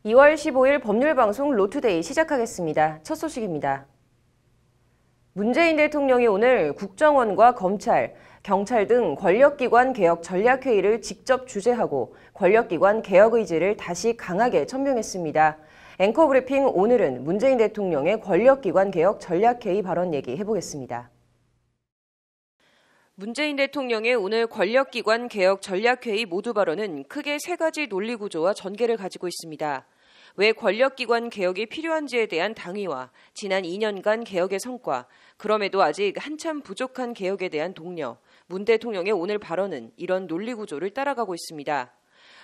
2월 15일 법률방송 로투데이 시작하겠습니다. 첫 소식입니다. 문재인 대통령이 오늘 국정원과 검찰, 경찰 등 권력기관 개혁 전략회의를 직접 주재하고 권력기관 개혁 의지를 다시 강하게 천명했습니다. 앵커 브리핑 오늘은 문재인 대통령의 권력기관 개혁 전략회의 발언 얘기해보겠습니다. 문재인 대통령의 오늘 권력기관 개혁 전략회의 모두 발언은 크게 세 가지 논리 구조와 전개를 가지고 있습니다. 왜 권력기관 개혁이 필요한지에 대한 당위와 지난 2년간 개혁의 성과, 그럼에도 아직 한참 부족한 개혁에 대한 독려, 문 대통령의 오늘 발언은 이런 논리 구조를 따라가고 있습니다.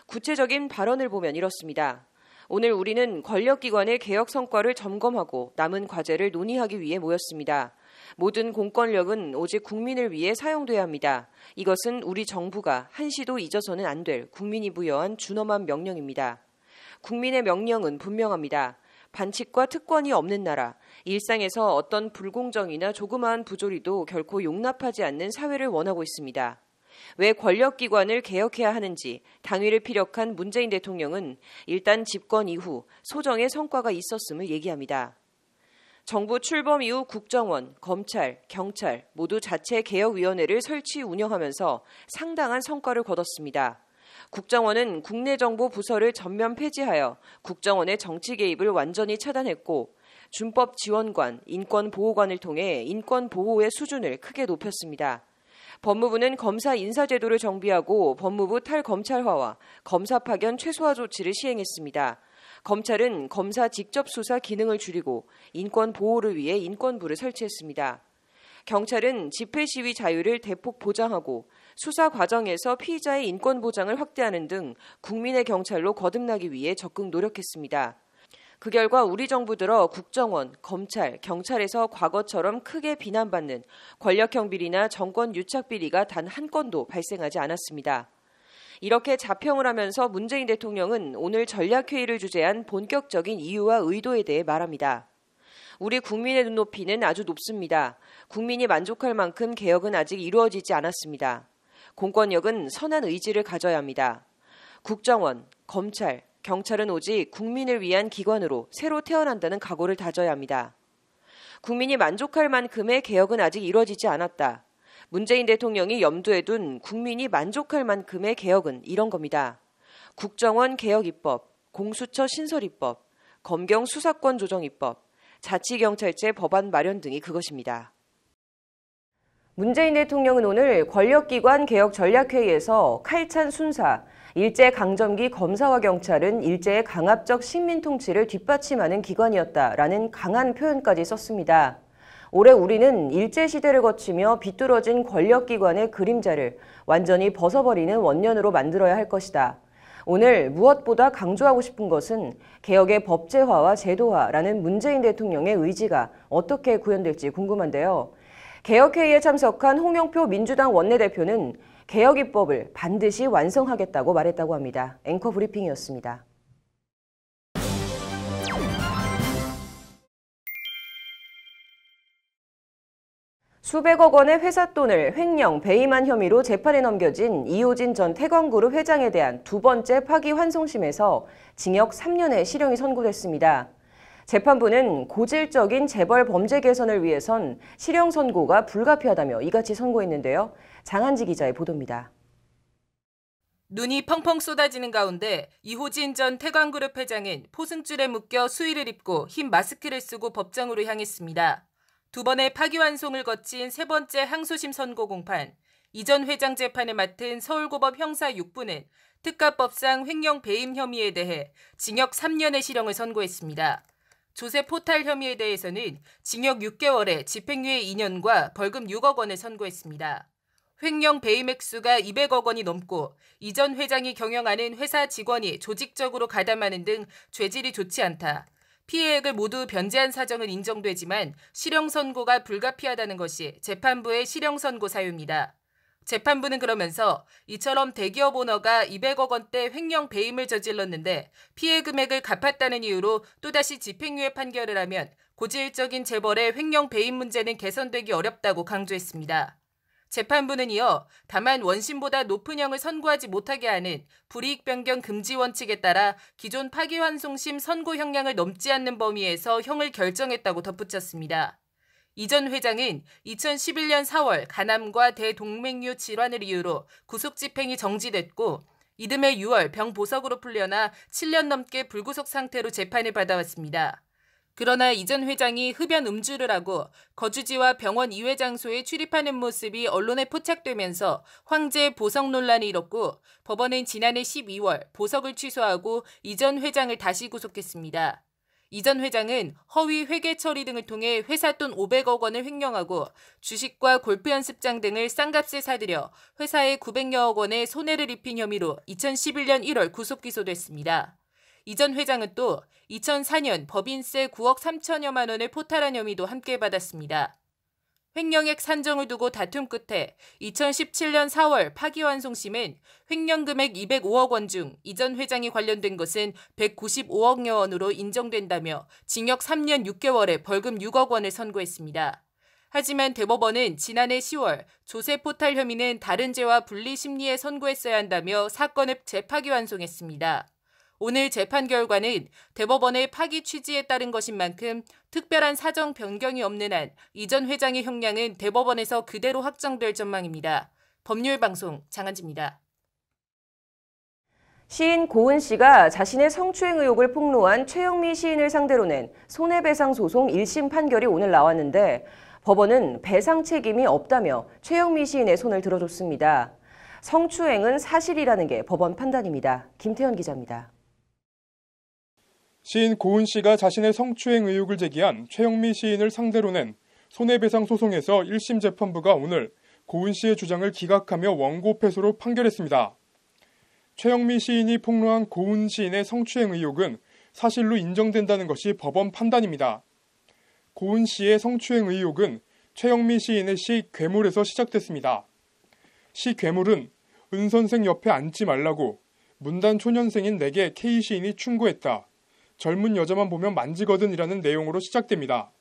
구체적인 발언을 보면 이렇습니다. 오늘 우리는 권력기관의 개혁 성과를 점검하고 남은 과제를 논의하기 위해 모였습니다. 모든 공권력은 오직 국민을 위해 사용돼야 합니다. 이것은 우리 정부가 한시도 잊어서는 안 될 국민이 부여한 준엄한 명령입니다. 국민의 명령은 분명합니다. 반칙과 특권이 없는 나라, 일상에서 어떤 불공정이나 조그마한 부조리도 결코 용납하지 않는 사회를 원하고 있습니다. 왜 권력기관을 개혁해야 하는지 당위를 피력한 문재인 대통령은 일단 집권 이후 소정의 성과가 있었음을 얘기합니다. 정부 출범 이후 국정원, 검찰, 경찰 모두 자체 개혁위원회를 설치 운영하면서 상당한 성과를 거뒀습니다. 국정원은 국내 정보 부서를 전면 폐지하여 국정원의 정치 개입을 완전히 차단했고 준법 지원관, 인권보호관을 통해 인권보호의 수준을 크게 높였습니다. 법무부는 검사 인사제도를 정비하고 법무부 탈검찰화와 검사 파견 최소화 조치를 시행했습니다. 검찰은 검사 직접 수사 기능을 줄이고 인권보호를 위해 인권부를 설치했습니다. 경찰은 집회 시위 자유를 대폭 보장하고 수사 과정에서 피의자의 인권 보장을 확대하는 등 국민의 경찰로 거듭나기 위해 적극 노력했습니다. 그 결과 우리 정부 들어 국정원, 검찰, 경찰에서 과거처럼 크게 비난받는 권력형 비리나 정권 유착 비리가 단 한 건도 발생하지 않았습니다. 이렇게 자평을 하면서 문재인 대통령은 오늘 전략회의를 주재한 본격적인 이유와 의도에 대해 말합니다. 우리 국민의 눈높이는 아주 높습니다. 국민이 만족할 만큼 개혁은 아직 이루어지지 않았습니다. 공권력은 선한 의지를 가져야 합니다. 국정원, 검찰, 경찰은 오직 국민을 위한 기관으로 새로 태어난다는 각오를 다져야 합니다. 국민이 만족할 만큼의 개혁은 아직 이루어지지 않았다. 문재인 대통령이 염두에 둔 국민이 만족할 만큼의 개혁은 이런 겁니다. 국정원 개혁입법, 공수처 신설입법, 검경 수사권 조정입법, 자치경찰제 법안 마련 등이 그것입니다. 문재인 대통령은 오늘 권력기관 개혁 전략회의에서 칼찬 순사, 일제강점기 검사와 경찰은 일제의 강압적 식민통치를 뒷받침하는 기관이었다라는 강한 표현까지 썼습니다. 올해 우리는 일제시대를 거치며 비뚤어진 권력기관의 그림자를 완전히 벗어버리는 원년으로 만들어야 할 것이다. 오늘 무엇보다 강조하고 싶은 것은 개혁의 법제화와 제도화라는 문재인 대통령의 의지가 어떻게 구현될지 궁금한데요. 개혁회의에 참석한 홍영표 민주당 원내대표는 개혁입법을 반드시 완성하겠다고 말했다고 합니다. 앵커 브리핑이었습니다. 수백억 원의 회사 돈을 횡령, 배임한 혐의로 재판에 넘겨진 이호진 전 태광그룹 회장에 대한 두 번째 파기환송심에서 징역 3년의 실형이 선고됐습니다. 재판부는 고질적인 재벌 범죄 개선을 위해선 실형 선고가 불가피하다며 이같이 선고했는데요. 장한지 기자의 보도입니다. 눈이 펑펑 쏟아지는 가운데 이호진 전 태광그룹 회장은 포승줄에 묶여 수의를 입고 흰 마스크를 쓰고 법정으로 향했습니다. 두 번의 파기환송을 거친 세 번째 항소심 선고 공판, 이전 회장 재판을 맡은 서울고법 형사 6부는 특가법상 횡령 배임 혐의에 대해 징역 3년의 실형을 선고했습니다. 조세 포탈 혐의에 대해서는 징역 6개월에 집행유예 2년과 벌금 6억 원을 선고했습니다. 횡령 배임 액수가 200억 원이 넘고 이전 회장이 경영하는 회사 직원이 조직적으로 가담하는 등 죄질이 좋지 않다. 피해액을 모두 변제한 사정은 인정되지만 실형 선고가 불가피하다는 것이 재판부의 실형 선고 사유입니다. 재판부는 그러면서 이처럼 대기업 오너가 200억 원대 횡령 배임을 저질렀는데 피해 금액을 갚았다는 이유로 또다시 집행유예 판결을 하면 고질적인 재벌의 횡령 배임 문제는 개선되기 어렵다고 강조했습니다. 재판부는 이어 다만 원심보다 높은 형을 선고하지 못하게 하는 불이익 변경 금지 원칙에 따라 기존 파기환송심 선고 형량을 넘지 않는 범위에서 형을 결정했다고 덧붙였습니다. 이 전 회장은 2011년 4월 간암과 대동맥류 질환을 이유로 구속집행이 정지됐고 이듬해 6월 병보석으로 풀려나 7년 넘게 불구속 상태로 재판을 받아왔습니다. 그러나 이 전 회장이 흡연 음주를 하고 거주지와 병원 이외 장소에 출입하는 모습이 언론에 포착되면서 황제 보석 논란이 일었고 법원은 지난해 12월 보석을 취소하고 이 전 회장을 다시 구속했습니다. 이 전 회장은 허위 회계 처리 등을 통해 회사 돈 500억 원을 횡령하고 주식과 골프 연습장 등을 싼값에 사들여 회사에 900여억 원의 손해를 입힌 혐의로 2011년 1월 구속 기소됐습니다. 이 전 회장은 또 2004년 법인세 9억 3천여만 원을 포탈한 혐의도 함께 받았습니다. 횡령액 산정을 두고 다툼 끝에 2017년 4월 파기환송심은 횡령금액 205억 원 중 이 전 회장이 관련된 것은 195억여 원으로 인정된다며 징역 3년 6개월에 벌금 6억 원을 선고했습니다. 하지만 대법원은 지난해 10월 조세 포탈 혐의는 다른 죄와 분리 심리에 선고했어야 한다며 사건을 재파기환송했습니다. 오늘 재판 결과는 대법원의 파기 취지에 따른 것인 만큼 특별한 사정 변경이 없는 한 이 전 회장의 형량은 대법원에서 그대로 확정될 전망입니다. 법률방송 장한지입니다. 시인 고은 씨가 자신의 성추행 의혹을 폭로한 최영미 시인을 상대로 낸 손해배상 소송 1심 판결이 오늘 나왔는데 법원은 배상 책임이 없다며 최영미 시인의 손을 들어줬습니다. 성추행은 사실이라는 게 법원 판단입니다. 김태현 기자입니다. 시인 고은 씨가 자신의 성추행 의혹을 제기한 최영미 시인을 상대로 낸 손해배상 소송에서 1심 재판부가 오늘 고은 씨의 주장을 기각하며 원고 패소로 판결했습니다. 최영미 시인이 폭로한 고은 시인의 성추행 의혹은 사실로 인정된다는 것이 법원 판단입니다. 고은 씨의 성추행 의혹은 최영미 시인의 시 괴물에서 시작됐습니다. 시 괴물은 은 선생 옆에 앉지 말라고 문단 초년생인 내게 K 시인이 충고했다. 젊은 여자만 보면 만지거든이라는 내용으로 시작됩니다.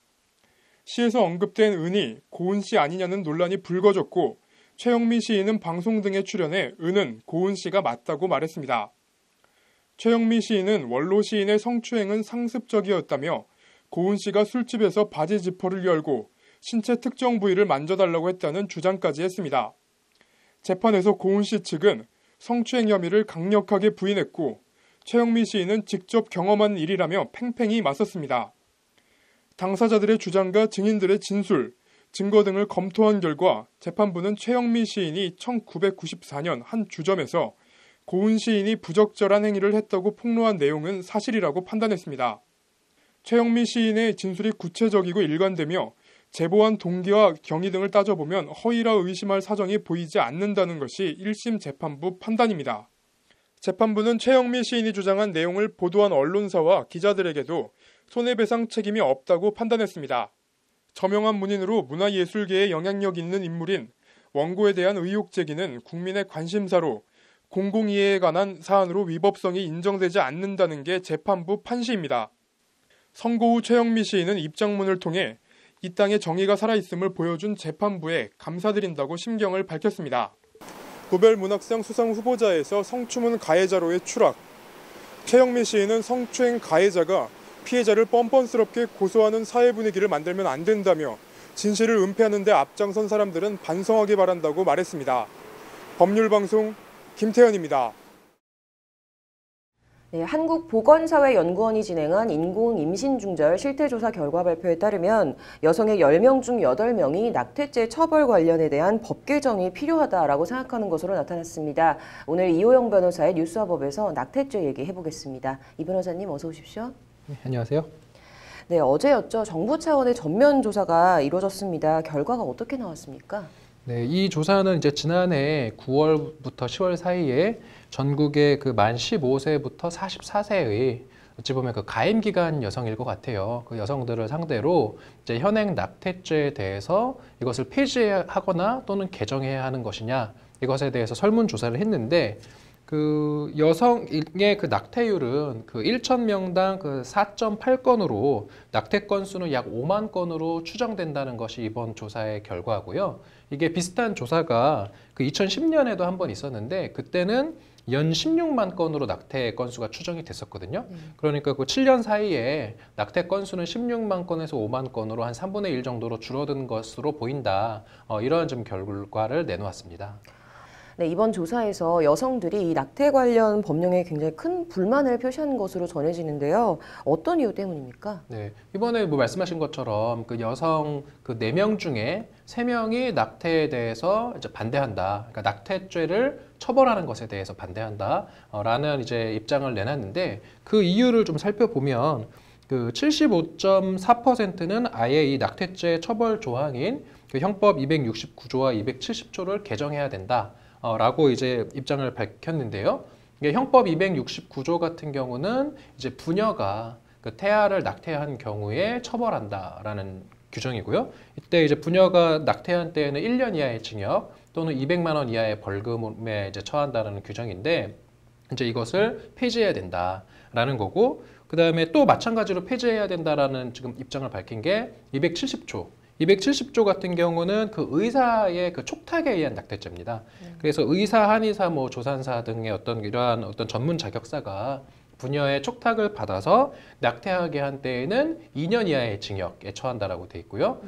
시에서 언급된 은이 고은 씨 아니냐는 논란이 불거졌고 최영미 시인은 방송 등에 출연해 은은 고은 씨가 맞다고 말했습니다. 최영미 시인은 원로 시인의 성추행은 상습적이었다며 고은 씨가 술집에서 바지 지퍼를 열고 신체 특정 부위를 만져달라고 했다는 주장까지 했습니다. 재판에서 고은 씨 측은 성추행 혐의를 강력하게 부인했고 최영미 시인은 직접 경험한 일이라며 팽팽히 맞섰습니다. 당사자들의 주장과 증인들의 진술, 증거 등을 검토한 결과 재판부는 최영미 시인이 1994년 한 주점에서 고은 시인이 부적절한 행위를 했다고 폭로한 내용은 사실이라고 판단했습니다. 최영미 시인의 진술이 구체적이고 일관되며 제보한 동기와 경위 등을 따져보면 허위라 의심할 사정이 보이지 않는다는 것이 1심 재판부 판단입니다. 재판부는 최영미 시인이 주장한 내용을 보도한 언론사와 기자들에게도 손해배상 책임이 없다고 판단했습니다. 저명한 문인으로 문화예술계에 영향력 있는 인물인 원고에 대한 의혹 제기는 국민의 관심사로 공공이해에 관한 사안으로 위법성이 인정되지 않는다는 게 재판부 판시입니다. 선고 후 최영미 시인은 입장문을 통해 이 땅에 정의가 살아있음을 보여준 재판부에 감사드린다고 심경을 밝혔습니다. 노벨문학상 수상 후보자에서 성추문 가해자로의 추락. 최영미 시인은 성추행 가해자가 피해자를 뻔뻔스럽게 고소하는 사회 분위기를 만들면 안 된다며 진실을 은폐하는 데 앞장선 사람들은 반성하기 바란다고 말했습니다. 법률방송 김태현입니다. 네, 한국보건사회연구원이 진행한 인공임신중절 실태조사 결과 발표에 따르면 여성의 10명 중 8명이 낙태죄 처벌 관련에 대한 법 개정이 필요하다라고 생각하는 것으로 나타났습니다. 오늘 이호영 변호사의 뉴스와법에서 낙태죄 얘기해보겠습니다. 이 변호사님 어서 오십시오. 네, 안녕하세요. 네, 어제였죠. 정부 차원의 전면 조사가 이루어졌습니다. 결과가 어떻게 나왔습니까? 네, 이 조사는 이제 지난해 9월부터 10월 사이에 전국의 그 만 15세부터 44세의 어찌 보면 그 가임 기간 여성일 것 같아요. 그 여성들을 상대로 이제 현행 낙태죄에 대해서 이것을 폐지하거나 또는 개정해야 하는 것이냐 이것에 대해서 설문조사를 했는데 그 여성의 그 낙태율은 그 1,000명당 그 4.8건으로 낙태 건수는 약 5만 건으로 추정된다는 것이 이번 조사의 결과고요. 이게 비슷한 조사가 그 2010년에도 한 번 있었는데 그때는 연 16만 건으로 낙태 건수가 추정이 됐었거든요. 그러니까 그 7년 사이에 낙태 건수는 16만 건에서 5만 건으로 한 3분의 1 정도로 줄어든 것으로 보인다. 이런 좀 결과를 내놓았습니다. 네, 이번 조사에서 여성들이 이 낙태 관련 법령에 굉장히 큰 불만을 표시한 것으로 전해지는데요. 어떤 이유 때문입니까? 네, 이번에 뭐 말씀하신 것처럼 그 여성 그 4명 중에 3명이 낙태에 대해서 이제 반대한다. 그러니까 낙태죄를 처벌하는 것에 대해서 반대한다. 라는 이제 입장을 내놨는데 그 이유를 좀 살펴보면 그 75.4%는 아예 이 낙태죄 처벌 조항인 그 형법 269조와 270조를 개정해야 된다. 라고 이제 입장을 밝혔는데요. 이게 형법 269조 같은 경우는 이제 부녀가 그 태아를 낙태한 경우에 처벌한다라는 규정이고요. 이때 이제 부녀가 낙태한 때에는 1년 이하의 징역 또는 200만 원 이하의 벌금에 이제 처한다는 규정인데 이제 이것을 폐지해야 된다라는 거고, 그 다음에 또 마찬가지로 폐지해야 된다라는 지금 입장을 밝힌 게 270조. 270조 같은 경우는 그 의사의 그 촉탁에 의한 낙태죄입니다. 그래서 의사, 한의사, 뭐 조산사 등의 어떤 이러한 어떤 전문 자격사가 부녀의 촉탁을 받아서 낙태하게 한 때에는 2년 이하의 징역에 처한다라고 돼 있고요.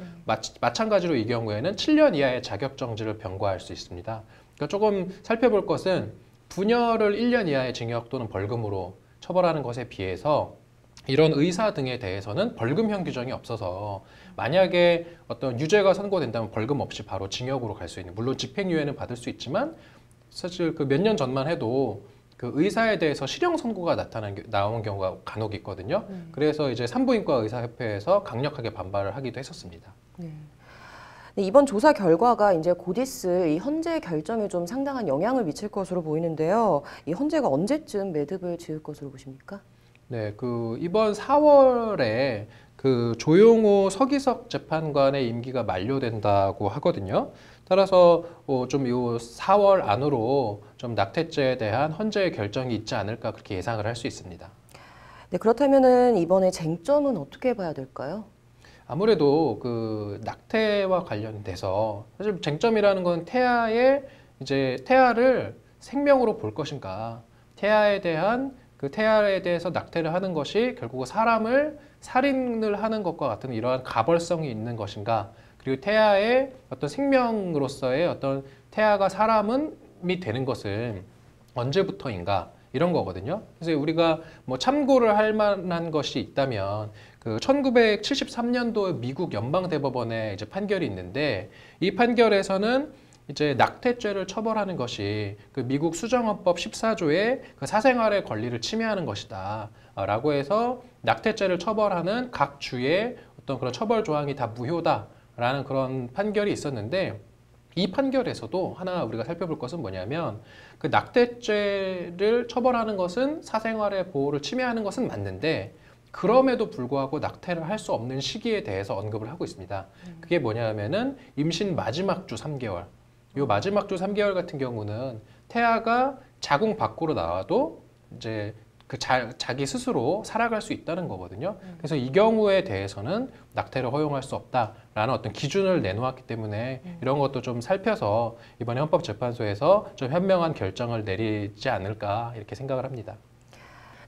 마찬가지로 이 경우에는 7년 이하의 자격정지를 병과할 수 있습니다. 그러니까 조금 살펴볼 것은 부녀를 1년 이하의 징역 또는 벌금으로 처벌하는 것에 비해서 이런 의사 등에 대해서는 벌금형 규정이 없어서 만약에 어떤 유죄가 선고된다면 벌금 없이 바로 징역으로 갈 수 있는, 물론 집행유예는 받을 수 있지만 사실 그 몇 년 전만 해도 그 의사에 대해서 실형 선고가 나온 경우가 간혹 있거든요. 그래서 이제 산부인과 의사협회에서 강력하게 반발을 하기도 했었습니다. 네. 네, 이번 조사 결과가 이제 곧 있을 이 헌재 결정에 좀 상당한 영향을 미칠 것으로 보이는데요. 이 헌재가 언제쯤 매듭을 지을 것으로 보십니까? 네, 그 이번 4월에 그 조용호 서기석 재판관의 임기가 만료된다고 하거든요. 따라서 좀 이 4월 안으로 좀 낙태죄에 대한 헌재의 결정이 있지 않을까 그렇게 예상을 할 수 있습니다. 네, 그렇다면은 이번에 쟁점은 어떻게 봐야 될까요? 아무래도 그 낙태와 관련돼서 사실 쟁점이라는 건 태아를 생명으로 볼 것인가, 태아에 대해서 낙태를 하는 것이 결국 사람을 살인을 하는 것과 같은 이러한 가벌성이 있는 것인가, 그리고 태아의 어떤 생명으로서의 어떤 태아가 사람이 되는 것은 언제부터인가 이런 거거든요. 그래서 우리가 뭐 참고를 할 만한 것이 있다면 그 1973년도 미국 연방대법원의 이제 판결이 있는데 이 판결에서는 이제 낙태죄를 처벌하는 것이 그 미국 수정헌법 14조의 그 사생활의 권리를 침해하는 것이다 라고 해서 낙태죄를 처벌하는 각 주의 어떤 그런 처벌 조항이 다 무효다라는 그런 판결이 있었는데, 이 판결에서도 하나 우리가 살펴볼 것은 뭐냐면 그 낙태죄를 처벌하는 것은 사생활의 보호를 침해하는 것은 맞는데 그럼에도 불구하고 낙태를 할 수 없는 시기에 대해서 언급을 하고 있습니다. 그게 뭐냐면은 임신 마지막 주 3개월. 요 마지막 주 3개월 같은 경우는 태아가 자궁 밖으로 나와도 이제 그 자기 스스로 살아갈 수 있다는 거거든요. 그래서 이 경우에 대해서는 낙태를 허용할 수 없다라는 어떤 기준을 내놓았기 때문에 이런 것도 좀 살펴서 이번에 헌법재판소에서 좀 현명한 결정을 내리지 않을까 이렇게 생각을 합니다.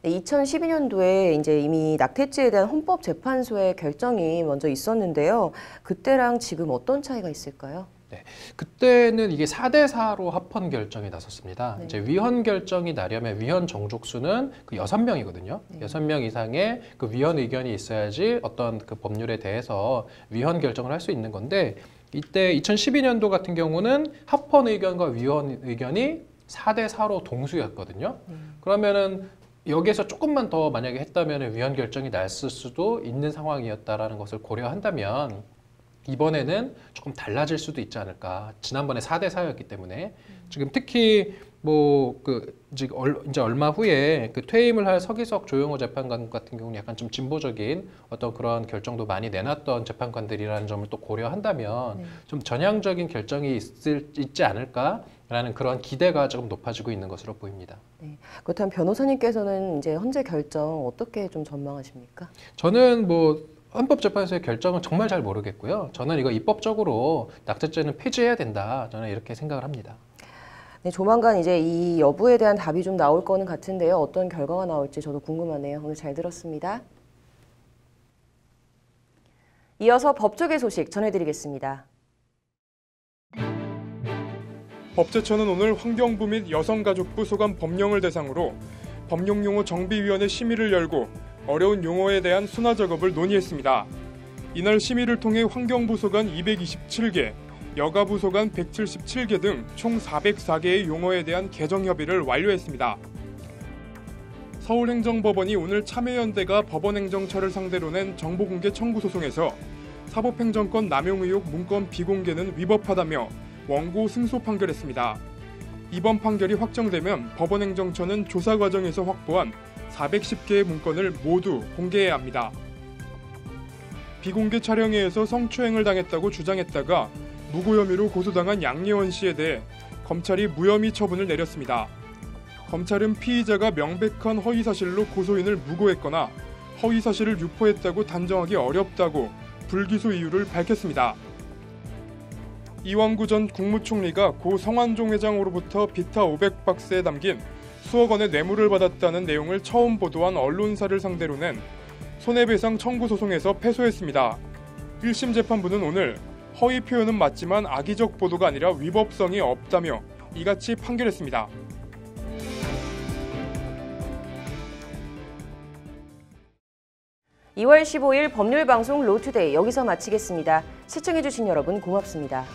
네, 2012년도에 이제 이미 낙태죄에 대한 헌법재판소의 결정이 먼저 있었는데요. 그때랑 지금 어떤 차이가 있을까요? 네, 그때는 이게 4대4로 합헌 결정이 나섰습니다. 네. 이제 위헌 결정이 나려면 위헌 정족수는 그 6명이거든요. 6명 이상의 그 위헌 의견이 있어야지 어떤 그 법률에 대해서 위헌 결정을 할 수 있는 건데, 이때 2012년도 같은 경우는 합헌 의견과 위헌 의견이 4대4로 동수였거든요. 그러면은 여기에서 조금만 더 만약에 했다면 위헌 결정이 났을 수도 있는 상황이었다라는 것을 고려한다면 이번에는 조금 달라질 수도 있지 않을까. 지난번에 4대4였기 때문에 지금 특히 이제 얼마 후에 그 퇴임을 할 서기석 조영호 재판관 같은 경우는 약간 좀 진보적인 어떤 그런 결정도 많이 내놨던 재판관들이라는 점을 또 고려한다면 좀 전향적인 결정이 있지 않을까라는 그런 기대가 조금 높아지고 있는 것으로 보입니다. 네. 그렇다면 변호사님께서는 이제 헌재 결정 어떻게 좀 전망하십니까? 저는 헌법재판소의 결정은 정말 잘 모르겠고요. 저는 이거 입법적으로 낙태죄는 폐지해야 된다. 저는 이렇게 생각을 합니다. 네, 조만간 이제 이 여부에 대한 답이 좀 나올 거는 같은데요. 어떤 결과가 나올지 저도 궁금하네요. 오늘 잘 들었습니다. 이어서 법조계 소식 전해드리겠습니다. 법제처는 오늘 환경부 및 여성가족부 소관 법령을 대상으로 법령용어 정비위원회 심의를 열고 어려운 용어에 대한 순화 작업을 논의했습니다. 이날 심의를 통해 환경부 소관 227개, 여가부 소관 177개 등 총 404개의 용어에 대한 개정 협의를 완료했습니다. 서울행정법원이 오늘 참여연대가 법원행정처를 상대로 낸 정보공개 청구 소송에서 사법행정권 남용 의혹 문건 비공개는 위법하다며 원고 승소 판결했습니다. 이번 판결이 확정되면 법원행정처는 조사 과정에서 확보한 410개의 문건을 모두 공개해야 합니다. 비공개 촬영회에서 성추행을 당했다고 주장했다가 무고 혐의로 고소당한 양예원 씨에 대해 검찰이 무혐의 처분을 내렸습니다. 검찰은 피의자가 명백한 허위사실로 고소인을 무고했거나 허위사실을 유포했다고 단정하기 어렵다고 불기소 이유를 밝혔습니다. 이완구 전 국무총리가 고 성완종 회장으로부터 비타 500박스에 담긴 수억 원의 뇌물을 받았다는 내용을 처음 보도한 언론사를 상대로 낸 손해배상 청구 소송에서 패소했습니다. 1심 재판부는 오늘 허위 표현은 맞지만 악의적 보도가 아니라 위법성이 없다며 이같이 판결했습니다. (2월 15일) 법률방송 로투데이 여기서 마치겠습니다. 시청해주신 여러분 고맙습니다.